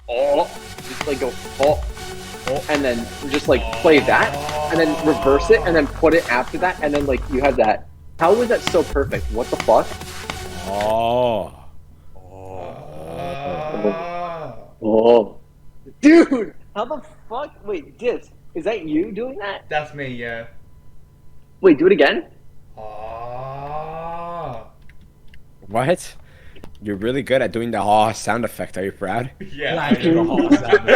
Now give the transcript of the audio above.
oh, just like go oh, Oh. and then just like play that, and then reverse it, and then put it after that, and then like you have that. How was that so perfect? What the fuck? Oh. Oh, oh. Dude, how the fuck? Wait, Dips, is that you doing that? That's me, yeah. Wait, do it again. Ah. What? You're really good at doing the sound effect. Are you proud? Yeah, I I like your am. whole sound.